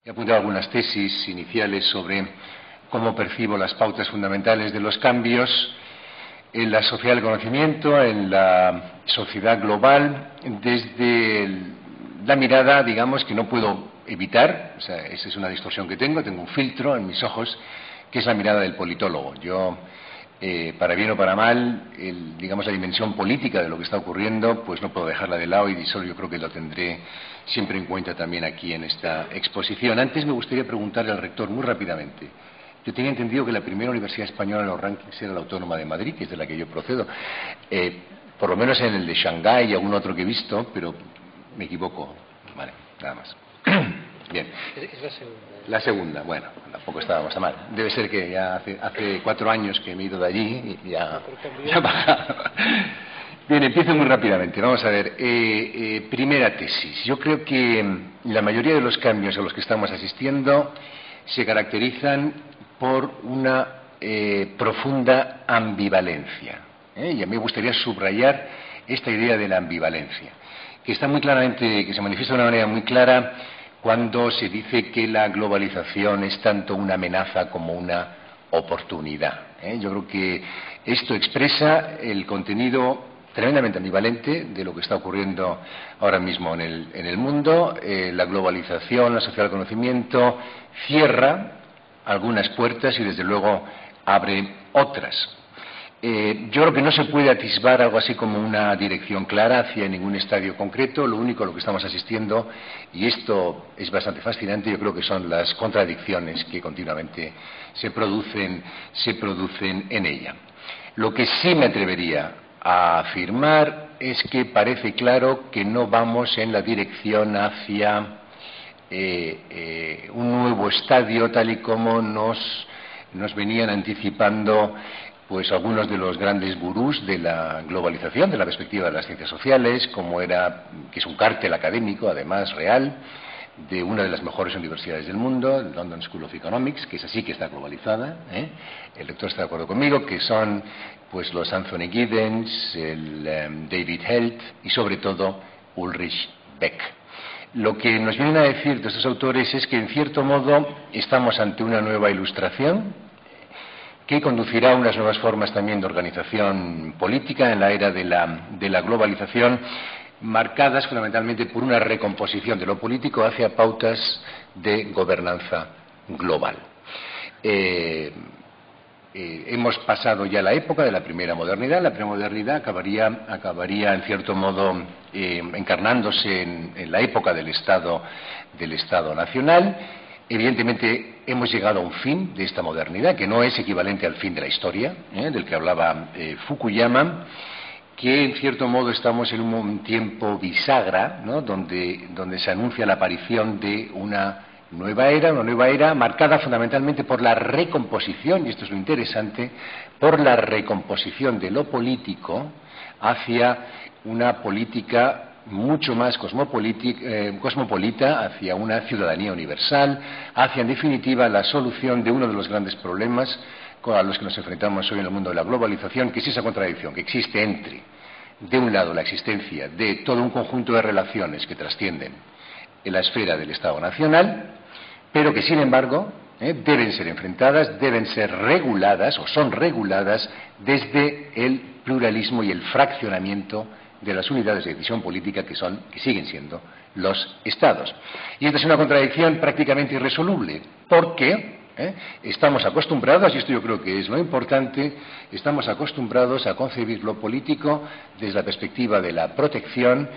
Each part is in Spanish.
He apuntado algunas tesis iniciales sobre cómo percibo las pautas fundamentales de los cambios en la sociedad del conocimiento, en la sociedad global, desde la mirada, digamos, que no puedo evitar. O sea, esa es una distorsión que tengo un filtro en mis ojos, que es la mirada del politólogo. Yo, para bien o para mal, digamos, la dimensión política de lo que está ocurriendo, pues no puedo dejarla de lado, y eso yo creo que lo tendré siempre en cuenta también aquí en esta exposición. Antes me gustaría preguntarle al rector muy rápidamente. Yo tenía entendido que la primera universidad española en los rankings era la Autónoma de Madrid, que es de la que yo procedo. Por lo menos en el de Shanghái y algún otro que he visto, pero me equivoco. Vale, nada más. Bien. Es la segunda. La segunda, bueno, tampoco estábamos tan mal. Debe ser que ya hace 4 años que me he ido de allí y ya ha bajado. Bien, empiezo muy rápidamente. Vamos a ver. Primera tesis. Yo creo que la mayoría de los cambios a los que estamos asistiendo se caracterizan por una profunda ambivalencia. Y a mí me gustaría subrayar esta idea de la ambivalencia, que está muy claramente, que se manifiesta de una manera muy clara cuando se dice que la globalización es tanto una amenaza como una oportunidad. Yo creo que esto expresa el contenido tremendamente ambivalente de lo que está ocurriendo ahora mismo en el mundo. La globalización, la sociedad del conocimiento, cierra algunas puertas y desde luego abre otras. Yo creo que no se puede atisbar algo así como una dirección clara hacia ningún estadio concreto. Lo único a lo que estamos asistiendo, y esto es bastante fascinante, yo creo que son las contradicciones que continuamente se producen en ella. Lo que sí me atrevería a afirmar es que parece claro que no vamos en la dirección hacia un nuevo estadio tal y como nos venían anticipando pues algunos de los grandes gurús de la globalización, de la perspectiva de las ciencias sociales, como que es un cártel académico, además real, de una de las mejores universidades del mundo, el London School of Economics, que es así que está globalizada. El lector está de acuerdo conmigo, que son pues los Anthony Giddens, el David Held y sobre todo Ulrich Beck. Lo que nos vienen a decir de estos autores es que en cierto modo estamos ante una nueva ilustración que conducirá a unas nuevas formas también de organización política en la era de la globalización, marcadas fundamentalmente por una recomposición de lo político hacia pautas de gobernanza global. Hemos pasado ya la época de la primera modernidad. La primera modernidad acabaría en cierto modo encarnándose en la época del Estado nacional. Evidentemente hemos llegado a un fin de esta modernidad, que no es equivalente al fin de la historia, del que hablaba Fukuyama, que en cierto modo estamos en un tiempo bisagra, ¿no? donde se anuncia la aparición de una nueva era marcada fundamentalmente por la recomposición, y esto es lo interesante, por la recomposición de lo político hacia una política mucho más cosmopolita, hacia una ciudadanía universal, hacia en definitiva la solución de uno de los grandes problemas a los que nos enfrentamos hoy en el mundo de la globalización, que es esa contradicción que existe entre, de un lado, la existencia de todo un conjunto de relaciones que trascienden en la esfera del Estado nacional, pero que sin embargo deben ser enfrentadas, deben ser reguladas o son reguladas desde el pluralismo y el fraccionamiento de las unidades de decisión política que siguen siendo los Estados. Y esta es una contradicción prácticamente irresoluble, porque estamos acostumbrados, y esto yo creo que es lo importante, estamos acostumbrados a concebir lo político desde la perspectiva de la protección,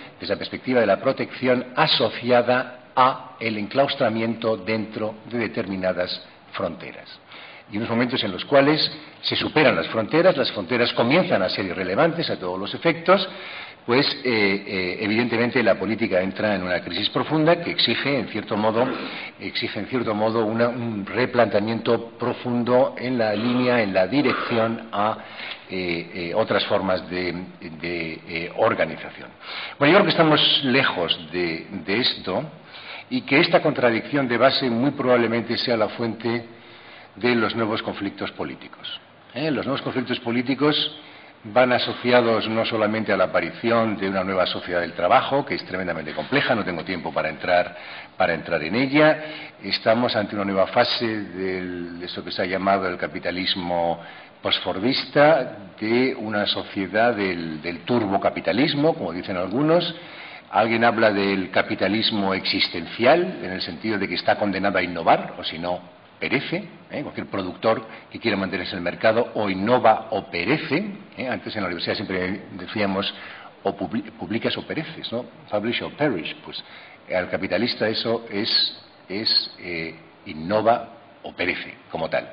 asociada a el enclaustramiento dentro de determinadas fronteras. Y unos momentos en los cuales se superan las fronteras comienzan a ser irrelevantes a todos los efectos, pues evidentemente la política entra en una crisis profunda que exige en cierto modo un replanteamiento profundo en la dirección a otras formas de organización. Bueno, yo creo que estamos lejos de esto, y que esta contradicción de base muy probablemente sea la fuente de los nuevos conflictos políticos. Los nuevos conflictos políticos van asociados no solamente a la aparición de una nueva sociedad del trabajo, que es tremendamente compleja, no tengo tiempo para entrar en ella. Estamos ante una nueva fase de eso que se ha llamado el capitalismo posfordista, de una sociedad del turbocapitalismo, como dicen algunos. Alguien habla del capitalismo existencial, en el sentido de que está condenado a innovar, o si no, perece. Cualquier productor que quiera mantenerse en el mercado o innova o perece. Antes en la universidad siempre decíamos o publicas o pereces, ¿no? Publish or perish. Pues al capitalista eso es innova o perece, como tal.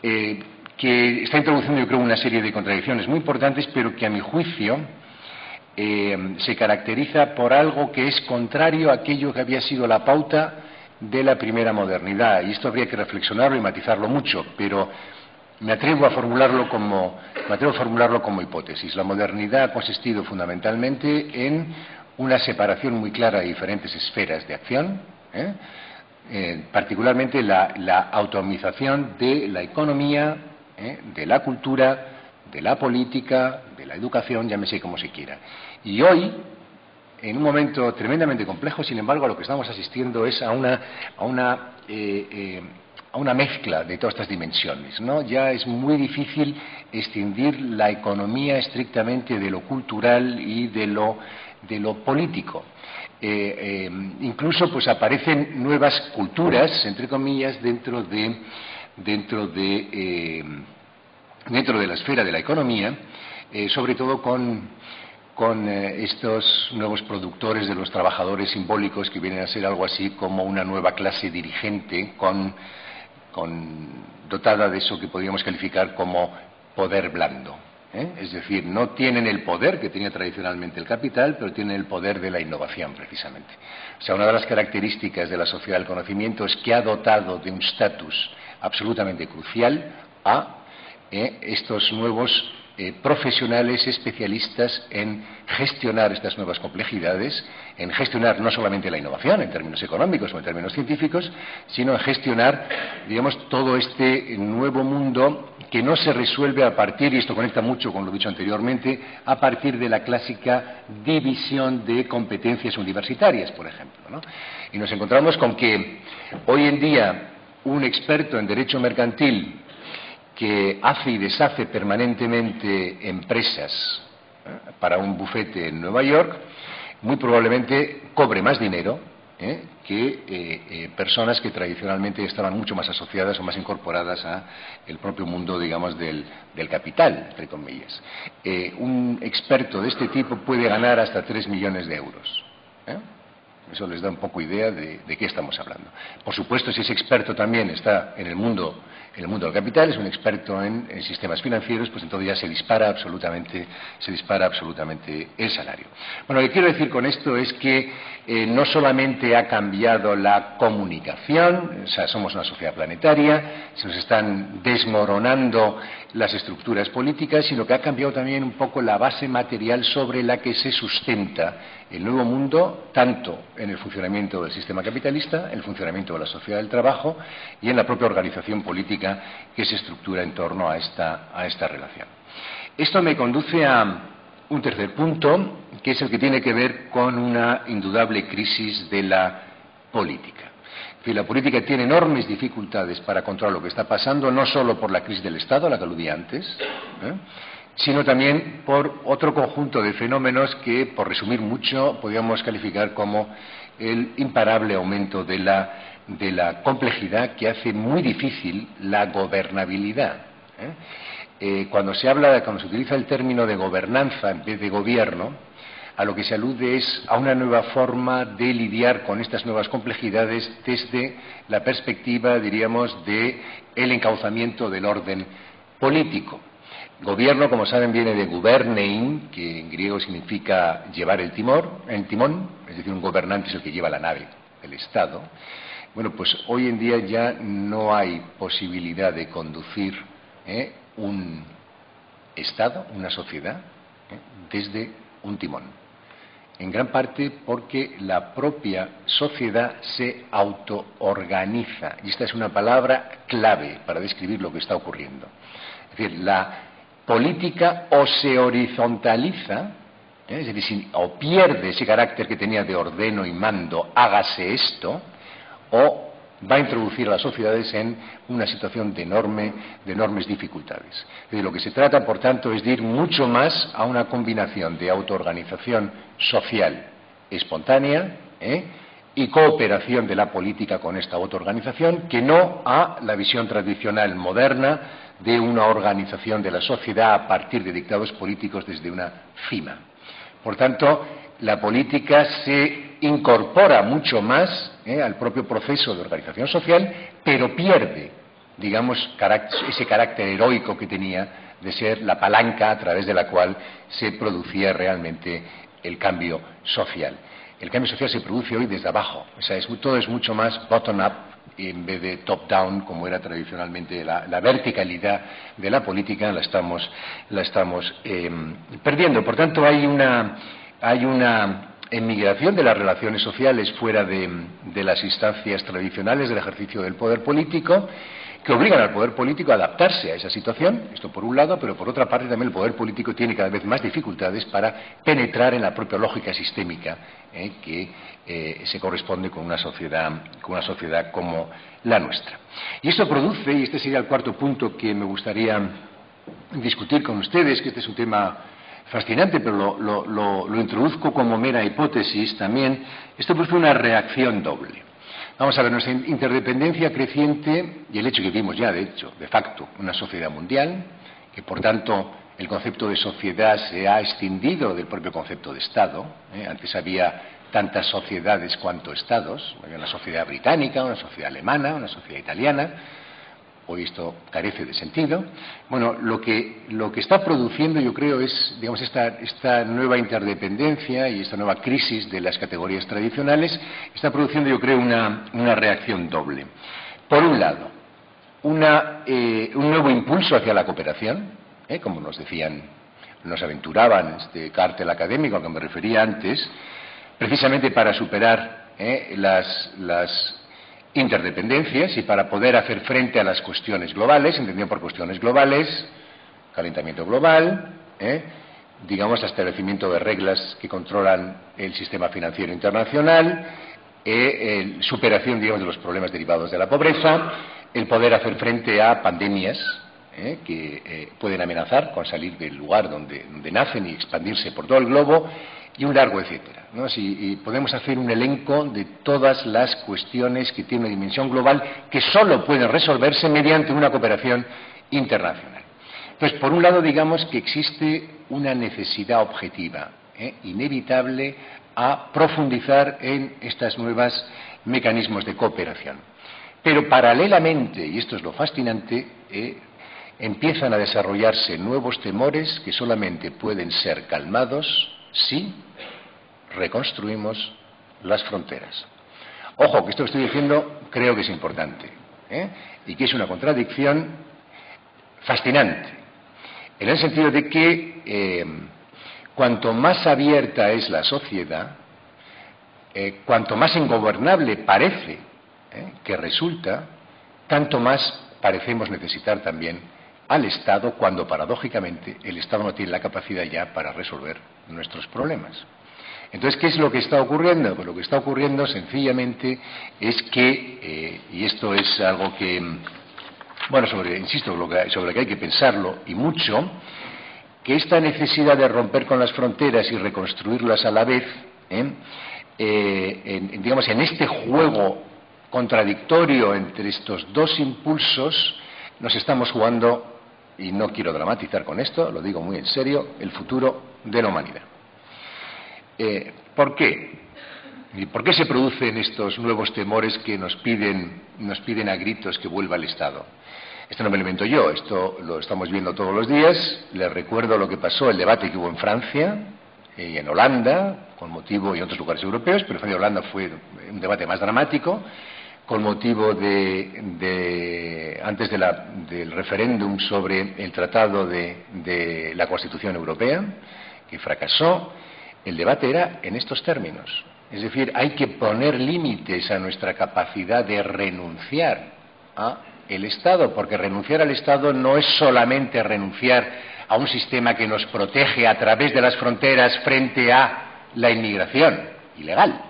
Que está introduciendo, yo creo, una serie de contradicciones muy importantes, pero que a mi juicio se caracteriza por algo que es contrario a aquello que había sido la pauta de la primera modernidad. Y esto habría que reflexionarlo y matizarlo mucho, pero me atrevo a formularlo como hipótesis. La modernidad ha consistido fundamentalmente en una separación muy clara de diferentes esferas de acción, particularmente la autonomización de la economía, de la cultura, de la política, de la educación, llámese como se quiera. Y hoy, en un momento tremendamente complejo, sin embargo, a lo que estamos asistiendo es a una mezcla de todas estas dimensiones, ¿no? Ya es muy difícil extinguir la economía estrictamente de lo cultural y de lo político. Incluso pues aparecen nuevas culturas, entre comillas, dentro de la esfera de la economía, sobre todo con estos nuevos productores de los trabajadores simbólicos, que vienen a ser algo así como una nueva clase dirigente dotada de eso que podríamos calificar como poder blando. Es decir, no tienen el poder que tenía tradicionalmente el capital, pero tienen el poder de la innovación, precisamente. O sea, una de las características de la sociedad del conocimiento es que ha dotado de un estatus absolutamente crucial a estos nuevos profesionales especialistas en gestionar estas nuevas complejidades, en gestionar no solamente la innovación en términos económicos o en términos científicos, sino en gestionar, digamos, todo este nuevo mundo que no se resuelve a partir, y esto conecta mucho con lo dicho anteriormente, a partir de la clásica división de competencias universitarias, por ejemplo, ¿no? Y nos encontramos con que hoy en día un experto en derecho mercantil que hace y deshace permanentemente empresas para un bufete en Nueva York, muy probablemente cobre más dinero que personas que tradicionalmente estaban mucho más asociadas o más incorporadas a el propio mundo, digamos, del capital, entre comillas. Un experto de este tipo puede ganar hasta 3 millones de euros. Eso les da un poco idea de qué estamos hablando. Por supuesto, si ese experto también está en el mundo del capital, es un experto en sistemas financieros, pues entonces ya se dispara absolutamente el salario. Bueno, lo que quiero decir con esto es que no solamente ha cambiado la comunicación, o sea, somos una sociedad planetaria, se nos están desmoronando las estructuras políticas, sino que ha cambiado también un poco la base material sobre la que se sustenta el nuevo mundo, tanto en el funcionamiento del sistema capitalista, en el funcionamiento de la sociedad del trabajo y en la propia organización política que se estructura en torno a esta relación. Esto me conduce a un tercer punto, que es el que tiene que ver con una indudable crisis de la política. Es decir, la política tiene enormes dificultades para controlar lo que está pasando, no solo por la crisis del Estado, a la que aludí antes, sino también por otro conjunto de fenómenos que, por resumir mucho, podríamos calificar como el imparable aumento de la complejidad que hace muy difícil la gobernabilidad. Cuando se utiliza el término de gobernanza en vez de gobierno, a lo que se alude es a una nueva forma de lidiar con estas nuevas complejidades desde la perspectiva, diríamos, de el encauzamiento del orden político. Gobierno, como saben, viene de gubernein, que en griego significa llevar el timón, es decir, un gobernante es el que lleva la nave del Estado. Bueno, pues hoy en día ya no hay posibilidad de conducir un Estado, una sociedad, desde un timón. En gran parte porque la propia sociedad se autoorganiza. Y esta es una palabra clave para describir lo que está ocurriendo. Es decir, la política o se horizontaliza, es decir, o pierde ese carácter que tenía de ordeno y mando, hágase esto, o va a introducir a las sociedades en una situación de enormes dificultades. Es decir, lo que se trata, por tanto, es de ir mucho más a una combinación de autoorganización social espontánea y cooperación de la política con esta autoorganización, que no a la visión tradicional moderna de una organización de la sociedad a partir de dictados políticos desde una cima. Por tanto, la política se incorpora mucho más al propio proceso de organización social, pero pierde, digamos, ese carácter heroico que tenía de ser la palanca a través de la cual se producía realmente el cambio social. El cambio social se produce hoy desde abajo, o sea, todo es mucho más bottom-up en vez de top-down, como era tradicionalmente. La verticalidad de la política la estamos perdiendo. Por tanto, hay una emigración de las relaciones sociales fuera de las instancias tradicionales del ejercicio del poder político, que obligan al poder político a adaptarse a esa situación, esto por un lado, pero por otra parte también el poder político tiene cada vez más dificultades para penetrar en la propia lógica sistémica que se corresponde con una sociedad como la nuestra. Y esto produce, y este sería el cuarto punto que me gustaría discutir con ustedes, que este es un tema fascinante, pero lo introduzco como mera hipótesis también, esto produce una reacción doble. Vamos a ver, nuestra interdependencia creciente y el hecho que vimos ya, de facto, una sociedad mundial, que por tanto el concepto de sociedad se ha escindido del propio concepto de Estado. Antes había tantas sociedades cuanto Estados, había una sociedad británica, una sociedad alemana, una sociedad italiana. Hoy esto carece de sentido. Bueno, lo que está produciendo, yo creo, es, digamos, esta nueva interdependencia y esta nueva crisis de las categorías tradicionales, está produciendo, yo creo, una reacción doble. Por un lado, un nuevo impulso hacia la cooperación, como nos aventuraban este cártel académico al que me refería antes, precisamente para superar las interdependencias y para poder hacer frente a las cuestiones globales, entendido por cuestiones globales, calentamiento global, digamos, establecimiento de reglas que controlan el sistema financiero internacional, superación, digamos, de los problemas derivados de la pobreza, el poder hacer frente a pandemias que pueden amenazar con salir del lugar donde nacen y expandirse por todo el globo, y un largo etcétera, ¿no? Y podemos hacer un elenco de todas las cuestiones que tienen una dimensión global que solo pueden resolverse mediante una cooperación internacional. Entonces, por un lado, digamos que existe una necesidad objetiva, inevitable, a profundizar en estos nuevos mecanismos de cooperación. Pero paralelamente, y esto es lo fascinante, empiezan a desarrollarse nuevos temores que solamente pueden ser calmados si reconstruimos las fronteras. Ojo, que esto que estoy diciendo creo que es importante, y que es una contradicción fascinante, en el sentido de que cuanto más abierta es la sociedad, cuanto más ingobernable parece que resulta, tanto más parecemos necesitar también al Estado, cuando paradójicamente el Estado no tiene la capacidad ya para resolver nuestros problemas. Entonces, ¿qué es lo que está ocurriendo? Pues lo que está ocurriendo sencillamente es que, y esto es algo que, bueno, insisto, sobre lo que hay que pensarlo y mucho, que esta necesidad de romper con las fronteras y reconstruirlas a la vez, digamos, en este juego contradictorio entre estos dos impulsos, nos estamos jugando, y no quiero dramatizar con esto, lo digo muy en serio, el futuro de la humanidad. ¿Por qué? ¿Y por qué se producen estos nuevos temores que nos piden a gritos que vuelva el Estado? Esto no me lo invento yo, esto lo estamos viendo todos los días. Les recuerdo lo que pasó, el debate que hubo en Francia y en Holanda, con motivo, y en otros lugares europeos, pero en Francia y Holanda fue un debate más dramático, con motivo antes del referéndum sobre el Tratado de la Constitución Europea, que fracasó. El debate era en estos términos. Es decir, hay que poner límites a nuestra capacidad de renunciar a el Estado, porque renunciar al Estado no es solamente renunciar a un sistema que nos protege a través de las fronteras frente a la inmigración ilegal,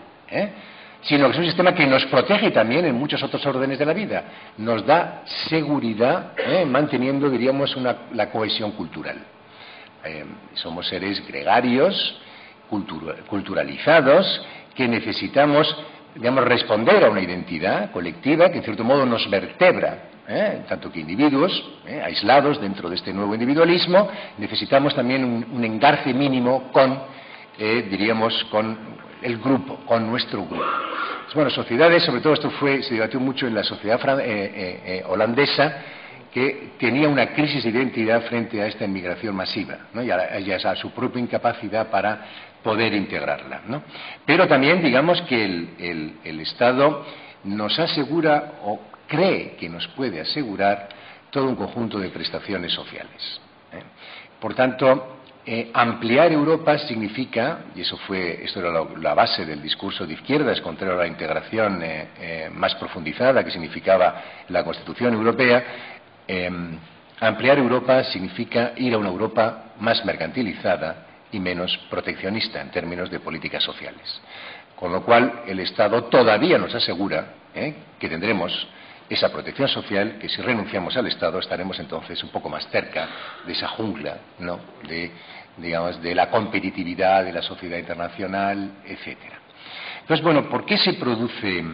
sino que es un sistema que nos protege también en muchos otros órdenes de la vida. Nos da seguridad, manteniendo, diríamos, la cohesión cultural. Somos seres gregarios, culturalizados, que necesitamos, digamos, responder a una identidad colectiva que en cierto modo nos vertebra, tanto que individuos aislados dentro de este nuevo individualismo, necesitamos también un engarce mínimo con, diríamos, con el grupo, con nuestro grupo. Bueno, sociedades, sobre todo esto se debatió mucho en la sociedad holandesa, que tenía una crisis de identidad frente a esta inmigración masiva, ¿no? y a su propia incapacidad para poder integrarla, ¿no? Pero también, digamos, que el Estado nos asegura o cree que nos puede asegurar todo un conjunto de prestaciones sociales. Por tanto, ampliar Europa significa, y esto era la base del discurso de izquierdas contrario a la integración más profundizada que significaba la Constitución Europea, ampliar Europa significa ir a una Europa más mercantilizada y menos proteccionista en términos de políticas sociales. Con lo cual, el Estado todavía nos asegura que tendremos esa protección social, que si renunciamos al Estado estaremos entonces un poco más cerca de esa jungla, ¿no?, de la competitividad de la sociedad internacional, etcétera. Entonces, bueno, ¿por qué se produce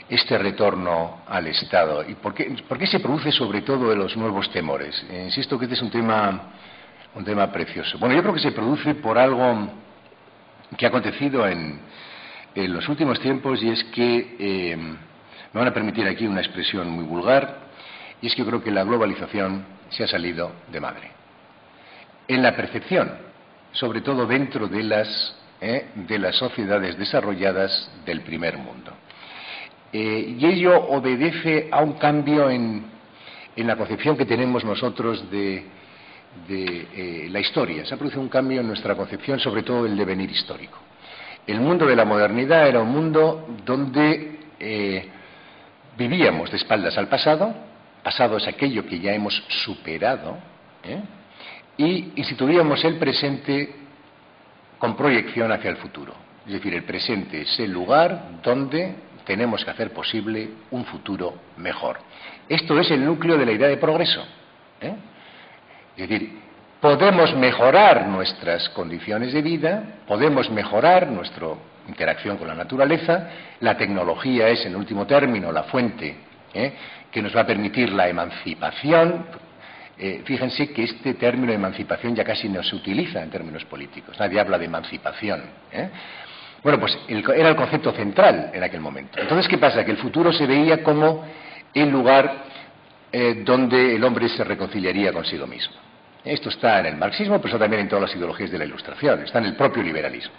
este retorno al Estado? ¿Y por qué se produce sobre todo de los nuevos temores? Insisto que este es un tema precioso. Bueno, yo creo que se produce por algo que ha acontecido en los últimos tiempos, y es que, me van a permitir aquí una expresión muy vulgar, y es que yo creo que la globalización se ha salido de madre. En la percepción, sobre todo dentro de las sociedades desarrolladas del primer mundo. Y ello obedece a un cambio en la concepción que tenemos nosotros de la historia. Se ha producido un cambio en nuestra concepción, sobre todo del devenir histórico. El mundo de la modernidad era un mundo donde vivíamos de espaldas al pasado. Pasado es aquello que ya hemos superado, y instituíamos el presente con proyección hacia el futuro. Es decir, el presente es el lugar donde tenemos que hacer posible un futuro mejor. Esto es el núcleo de la idea de progreso. Es decir, podemos mejorar nuestras condiciones de vida, podemos mejorar nuestra interacción con la naturaleza, la tecnología es, en último término, la fuente que nos va a permitir la emancipación. Fíjense que este término de emancipación ya casi no se utiliza en términos políticos, nadie habla de emancipación. Bueno, pues era el concepto central en aquel momento. Entonces, ¿qué pasa? Que el futuro se veía como el lugar donde el hombre se reconciliaría consigo mismo. Esto está en el marxismo, pero está también en todas las ideologías de la Ilustración, está en el propio liberalismo.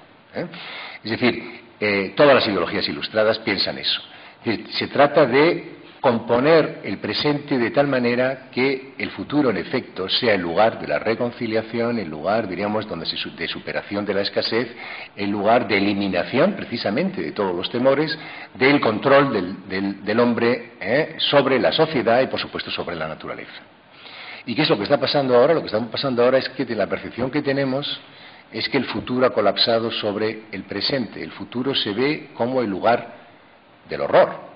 Es decir, todas las ideologías ilustradas piensan eso. Es decir, se trata de componer el presente de tal manera que el futuro, en efecto, sea el lugar de la reconciliación, el lugar, diríamos, de superación de la escasez, el lugar de eliminación, precisamente, de todos los temores, del control del hombre sobre la sociedad y, por supuesto, sobre la naturaleza. ¿Y qué es lo que está pasando ahora? Lo que está pasando ahora es que de la percepción que tenemos es que el futuro ha colapsado sobre el presente. El futuro se ve como el lugar del horror.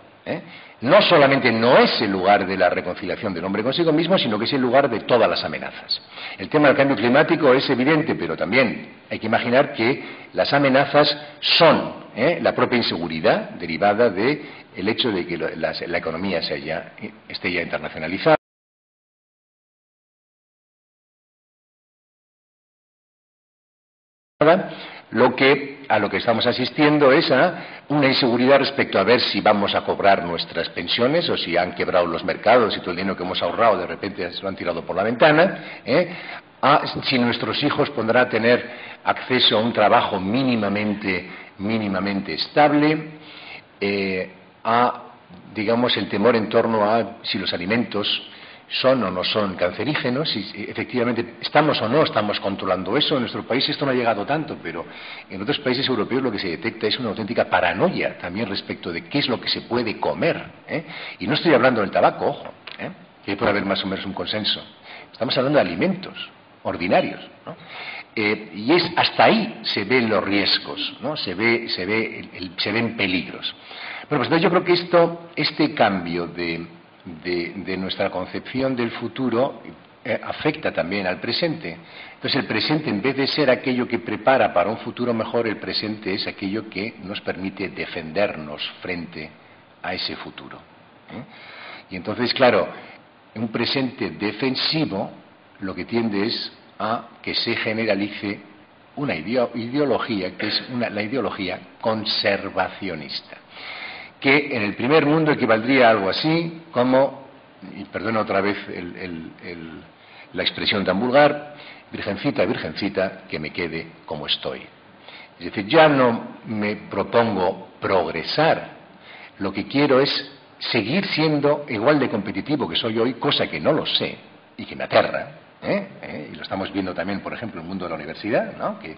No solamente no es el lugar de la reconciliación del hombre consigo mismo, sino que es el lugar de todas las amenazas. El tema del cambio climático es evidente, pero también hay que imaginar que las amenazas son la propia inseguridad derivada del hecho de que la economía esté ya internacionalizada. A lo que estamos asistiendo es a una inseguridad respecto a ver si vamos a cobrar nuestras pensiones o si han quebrado los mercados y todo el dinero que hemos ahorrado de repente se lo han tirado por la ventana, a si nuestros hijos podrán tener acceso a un trabajo mínimamente estable, a, digamos, el temor en torno a si los alimentos son o no son cancerígenos, y efectivamente estamos o no estamos controlando eso. En nuestro país esto no ha llegado tanto, pero en otros países europeos lo que se detecta es una auténtica paranoia también respecto de qué es lo que se puede comer, ¿eh? Y no estoy hablando del tabaco, ojo, que puede haber más o menos un consenso. Estamos hablando de alimentos ordinarios, ¿no? Y es hasta ahí se ven los riesgos, ¿no? Se ven peligros. Bueno, pues entonces yo creo que este cambio de nuestra concepción del futuro afecta también al presente. Entonces el presente, en vez de ser aquello que prepara para un futuro mejor, el presente es aquello que nos permite defendernos frente a ese futuro, ¿eh? Y entonces, claro, un presente defensivo lo que tiende es a que se generalice una ideología que es la ideología conservacionista, que en el primer mundo equivaldría a algo así como, y perdono otra vez la expresión tan vulgar, virgencita, virgencita, que me quede como estoy. Es decir, ya no me propongo progresar, lo que quiero es seguir siendo igual de competitivo que soy hoy, cosa que no lo sé y que me aterra, y lo estamos viendo también, por ejemplo, en el mundo de la universidad, ¿no? Que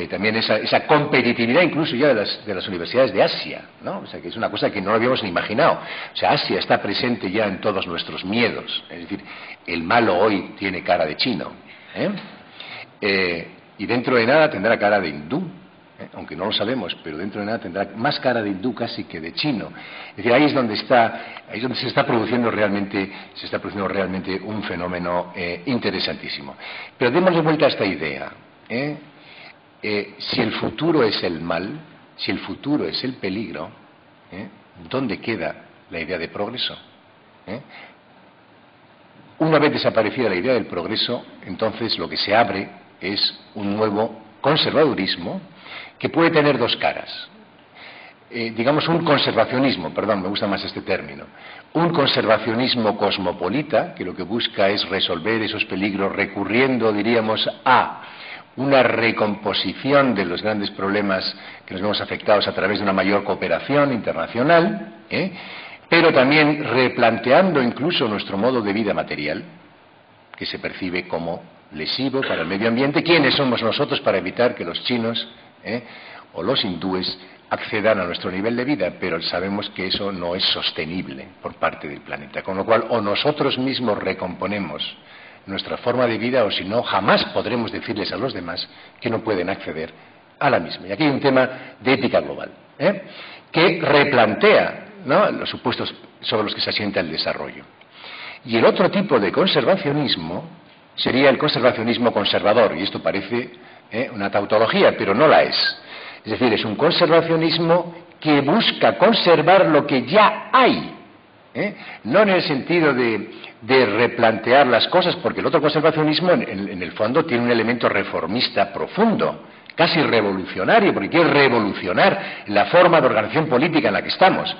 también esa competitividad incluso ya de las universidades de Asia, ¿no? O sea, que es una cosa que no lo habíamos ni imaginado. O sea, Asia está presente ya en todos nuestros miedos. Es decir, el malo hoy tiene cara de chino, y dentro de nada tendrá cara de hindú, aunque no lo sabemos, pero dentro de nada tendrá más cara de hindú casi que de chino. Es decir, ahí es donde se está produciendo realmente un fenómeno interesantísimo. Pero démosle vuelta a esta idea, si el futuro es el mal, si el futuro es el peligro, ¿dónde queda la idea de progreso? Una vez desaparecida la idea del progreso, entonces lo que se abre es un nuevo conservadurismo que puede tener dos caras. Digamos un conservacionismo, perdón, me gusta más este término, un conservacionismo cosmopolita, que lo que busca es resolver esos peligros recurriendo, diríamos, a una recomposición de los grandes problemas que nos vemos afectados a través de una mayor cooperación internacional, pero también replanteando incluso nuestro modo de vida material, que se percibe como lesivo para el medio ambiente. ¿Quiénes somos nosotros para evitar que los chinos o los hindúes accedan a nuestro nivel de vida? Pero sabemos que eso no es sostenible por parte del planeta, con lo cual o nosotros mismos recomponemos nuestra forma de vida, o si no, jamás podremos decirles a los demás que no pueden acceder a la misma. Y aquí hay un tema de ética global, que replantea, ¿no?, los supuestos sobre los que se asienta el desarrollo. Y el otro tipo de conservacionismo sería el conservacionismo conservador, y esto parece una tautología, pero no la es. Es decir, es un conservacionismo que busca conservar lo que ya hay, no en el sentido de replantear las cosas, porque el otro conservacionismo en el fondo tiene un elemento reformista profundo, casi revolucionario, porque quiere revolucionar la forma de organización política en la que estamos.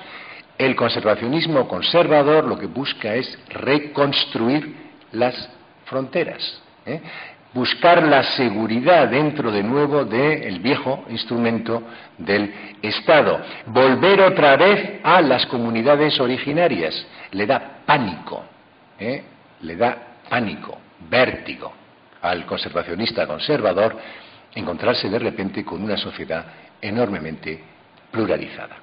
El conservacionismo conservador lo que busca es reconstruir las fronteras, buscar la seguridad dentro de nuevo del viejo instrumento del Estado, volver otra vez a las comunidades originarias. Le da pánico, vértigo al conservacionista conservador encontrarse de repente con una sociedad enormemente pluralizada.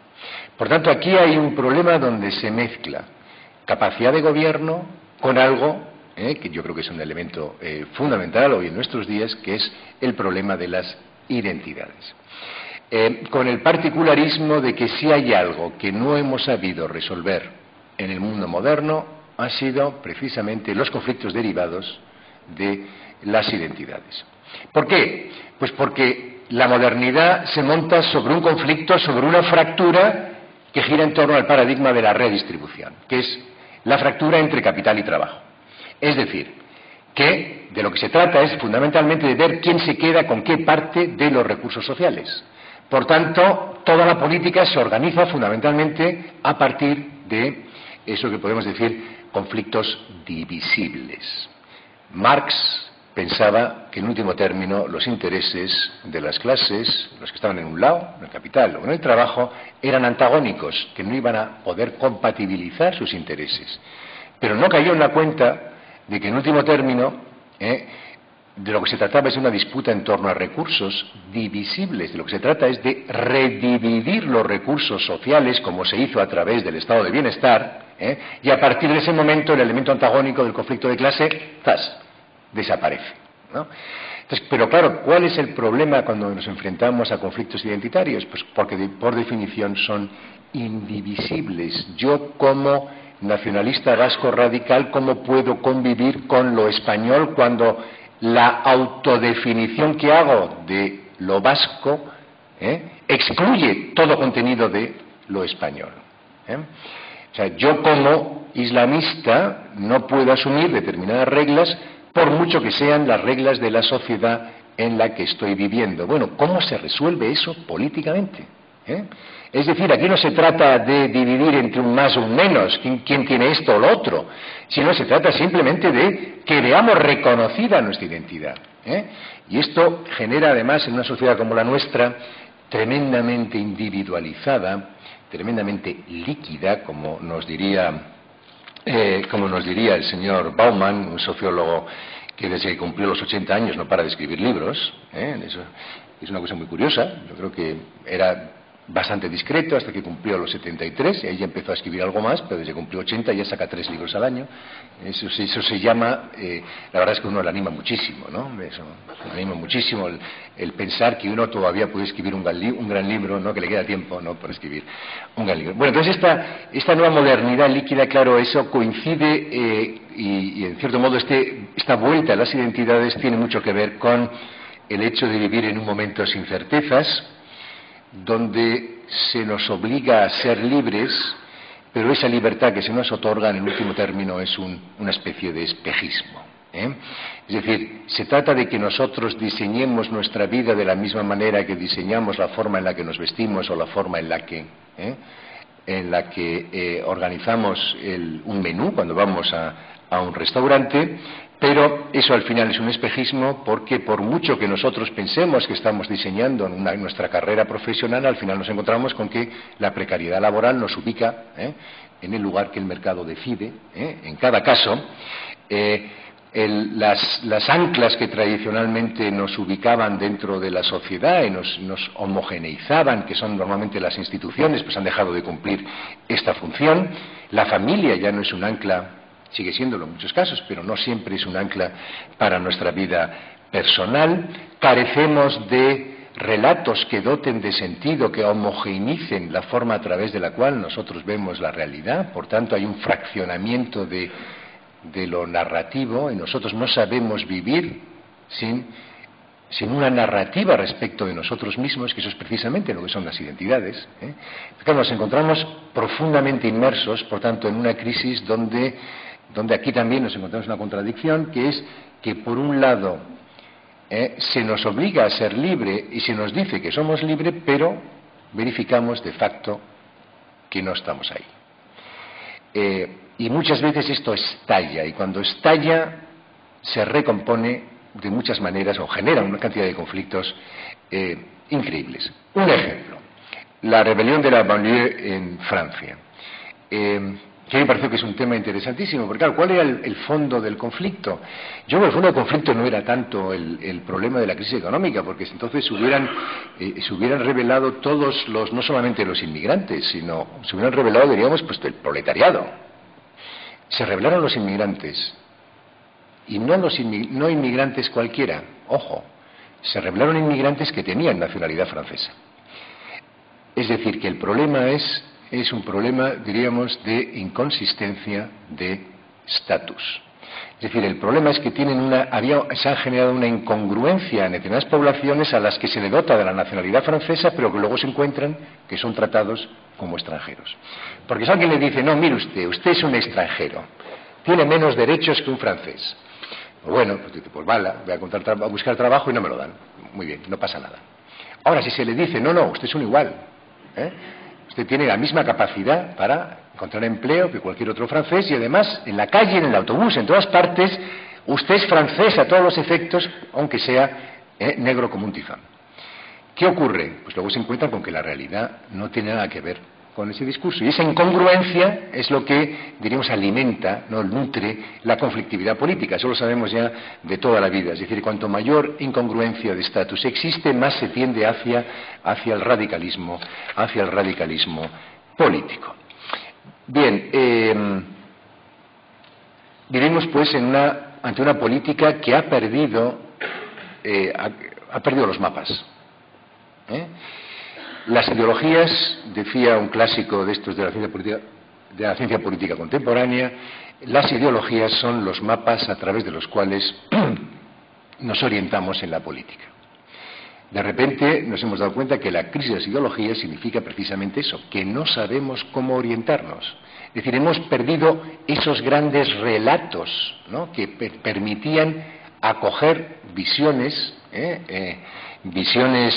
Por tanto, aquí hay un problema donde se mezcla capacidad de gobierno con algo que yo creo que es un elemento fundamental hoy en nuestros días, que es el problema de las identidades. Con el particularismo de que si hay algo que no hemos sabido resolver en el mundo moderno, han sido precisamente los conflictos derivados de las identidades. ¿Por qué? Pues porque la modernidad se monta sobre un conflicto, sobre una fractura que gira en torno al paradigma de la redistribución, que es la fractura entre capital y trabajo. Es decir, que de lo que se trata es fundamentalmente de ver quién se queda con qué parte de los recursos sociales. Por tanto, toda la política se organiza fundamentalmente a partir de eso que podemos decir conflictos divisibles. Marx pensaba que en último término los intereses de las clases, los que estaban en un lado, en el capital o en el trabajo, eran antagónicos, que no iban a poder compatibilizar sus intereses. pero no cayó en la cuenta de que en último término de lo que se trataba es de una disputa en torno a recursos divisibles. De lo que se trata es de redividir los recursos sociales, como se hizo a través del estado de bienestar, y a partir de ese momento el elemento antagónico del conflicto de clase desaparece, ¿no? Entonces, pero claro, ¿cuál es el problema cuando nos enfrentamos a conflictos identitarios? Pues porque por definición son indivisibles. Yo, como nacionalista vasco radical, ¿cómo puedo convivir con lo español cuando la autodefinición que hago de lo vasco excluye todo contenido de lo español? O sea, yo como islamista no puedo asumir determinadas reglas por mucho que sean las reglas de la sociedad en la que estoy viviendo. Bueno, ¿cómo se resuelve eso políticamente? Es decir, aquí no se trata de dividir entre un más o un menos, quién tiene esto o lo otro, sino se trata simplemente de que veamos reconocida nuestra identidad. Y esto genera además en una sociedad como la nuestra, tremendamente individualizada, tremendamente líquida, como nos diría el señor Bauman, un sociólogo que desde que cumplió los 80 años no para de escribir libros. Eso es una cosa muy curiosa. Yo creo que era bastante discreto hasta que cumplió los 73, y ahí ya empezó a escribir algo más, pero desde que cumplió 80 ya saca 3 libros al año. Eso se llama, la verdad es que uno le anima muchísimo, ¿no? Eso le anima muchísimo el pensar que uno todavía puede escribir un gran libro, ¿no? Que le queda tiempo, ¿no?, por escribir un gran libro. Bueno, entonces esta nueva modernidad líquida, claro, eso coincide y en cierto modo esta vuelta a las identidades tiene mucho que ver con el hecho de vivir en un momento sin certezas, donde se nos obliga a ser libres, pero esa libertad que se nos otorga en el último término es una especie de espejismo. Es decir, se trata de que nosotros diseñemos nuestra vida de la misma manera que diseñamos la forma en la que nos vestimos o la forma en la que organizamos un menú cuando vamos a un restaurante. Pero eso al final es un espejismo, porque por mucho que nosotros pensemos que estamos diseñando nuestra carrera profesional, al final nos encontramos con que la precariedad laboral nos ubica en el lugar que el mercado decide. En cada caso, las anclas que tradicionalmente nos ubicaban dentro de la sociedad y nos homogeneizaban, que son normalmente las instituciones, pues han dejado de cumplir esta función. La familia ya no es un ancla. Sigue siéndolo en muchos casos, pero no siempre es un ancla para nuestra vida personal. Carecemos de relatos que doten de sentido, que homogeneicen la forma a través de la cual nosotros vemos la realidad. Por tanto, hay un fraccionamiento de lo narrativo, y nosotros no sabemos vivir sin una narrativa respecto de nosotros mismos, que eso es precisamente lo que son las identidades. Claro, nos encontramos profundamente inmersos, por tanto, en una crisis donde aquí también nos encontramos una contradicción, que es que por un lado se nos obliga a ser libre y se nos dice que somos libres, pero verificamos de facto que no estamos ahí. Y muchas veces esto estalla, y cuando estalla se recompone de muchas maneras o genera una cantidad de conflictos increíbles. Un ejemplo, la rebelión de la banlieue en Francia. Que a mí me parece que es un tema interesantísimo, porque claro, ¿cuál era el fondo del conflicto? Yo creo que el fondo del conflicto no era tanto el problema de la crisis económica, porque entonces se hubieran revelado todos no solamente los inmigrantes, sino se hubieran revelado, diríamos, pues el proletariado. Se rebelaron los inmigrantes, y no inmigrantes cualquiera, ojo, se rebelaron inmigrantes que tenían nacionalidad francesa. Es decir, que el problema es un problema, diríamos, de inconsistencia de estatus. Es decir, el problema es que se ha generado una incongruencia en determinadas poblaciones a las que se le dota de la nacionalidad francesa, pero que luego se encuentran que son tratados como extranjeros. Porque si alguien le dice, no, mire usted es un extranjero, tiene menos derechos que un francés. Pues bueno, pues vale, voy a buscar trabajo y no me lo dan. Muy bien, no pasa nada. Ahora, si se le dice, no, usted es un igual, usted tiene la misma capacidad para encontrar empleo que cualquier otro francés, y además en la calle, en el autobús, en todas partes, usted es francés a todos los efectos, aunque sea negro como un tifán. ¿Qué ocurre? Pues luego se encuentran con que la realidad no tiene nada que ver discurso. Y esa incongruencia es lo que, diríamos, alimenta, ¿no?, nutre la conflictividad política. Eso lo sabemos ya de toda la vida. Es decir, cuanto mayor incongruencia de estatus existe, más se tiende hacia el radicalismo político. Bien, vivimos pues ante una política que ha perdido los mapas. Las ideologías, decía un clásico de estos de la ciencia política contemporánea, las ideologías son los mapas a través de los cuales nos orientamos en la política. De repente nos hemos dado cuenta que la crisis de las ideologías significa precisamente eso, que no sabemos cómo orientarnos. Es decir, hemos perdido esos grandes relatos, ¿no?, que permitían acoger visiones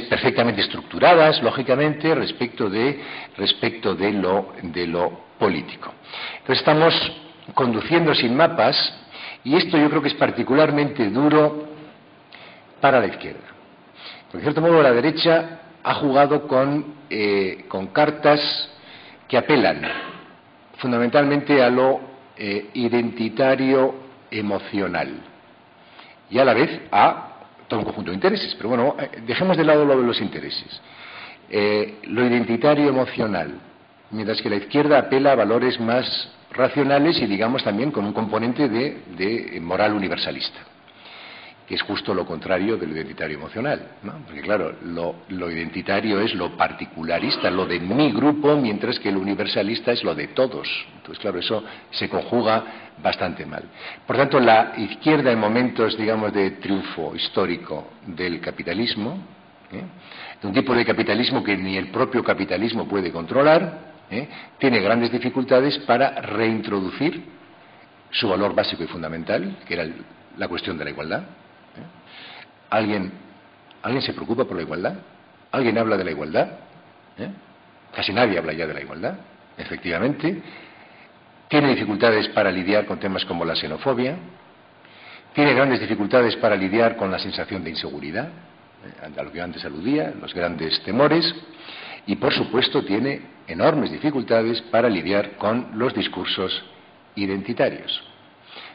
perfectamente estructuradas, lógicamente, respecto de lo político. Entonces estamos conduciendo sin mapas, y esto yo creo que es particularmente duro para la izquierda. Porque, de cierto modo, la derecha ha jugado con cartas que apelan fundamentalmente a lo identitario emocional y a la vez a todo un conjunto de intereses. Pero bueno, dejemos de lado lo de los intereses. Lo identitario emocional, mientras que la izquierda apela a valores más racionales y, digamos, también con un componente de moral universalista, que es justo lo contrario del identitario emocional, ¿no? Porque, claro, lo identitario es lo particularista, lo de mi grupo, mientras que lo universalista es lo de todos. Entonces, claro, eso se conjuga bastante mal. Por tanto, la izquierda, en momentos, digamos, de triunfo histórico del capitalismo, de un tipo de capitalismo que ni el propio capitalismo puede controlar, tiene grandes dificultades para reintroducir su valor básico y fundamental, que era la cuestión de la igualdad. ¿Alguien se preocupa por la igualdad? ¿Alguien habla de la igualdad? Casi nadie habla ya de la igualdad, efectivamente. Tiene dificultades para lidiar con temas como la xenofobia. Tiene grandes dificultades para lidiar con la sensación de inseguridad, a lo que antes aludía, los grandes temores. Y, por supuesto, tiene enormes dificultades para lidiar con los discursos identitarios.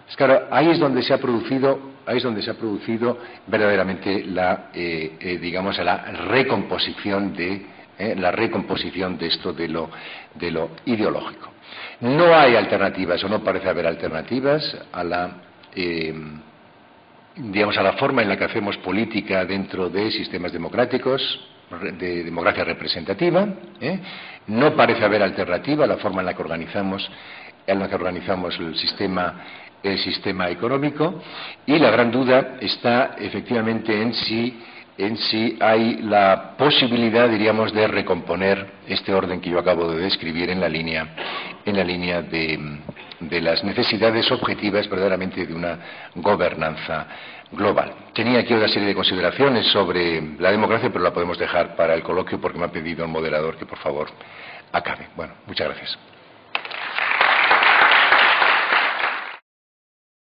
Pues claro, ahí es donde se ha producido verdaderamente la recomposición de esto de lo ideológico. No hay alternativas, o no parece haber alternativas a la forma en la que hacemos política dentro de sistemas democráticos, de democracia representativa. No parece haber alternativa a la forma en la que organizamos el sistema económico, y la gran duda está efectivamente en si hay la posibilidad, diríamos, de recomponer este orden que yo acabo de describir en la línea de las necesidades objetivas verdaderamente de una gobernanza global. Tenía aquí otra serie de consideraciones sobre la democracia, pero la podemos dejar para el coloquio porque me ha pedido el moderador que por favor acabe. Bueno, muchas gracias.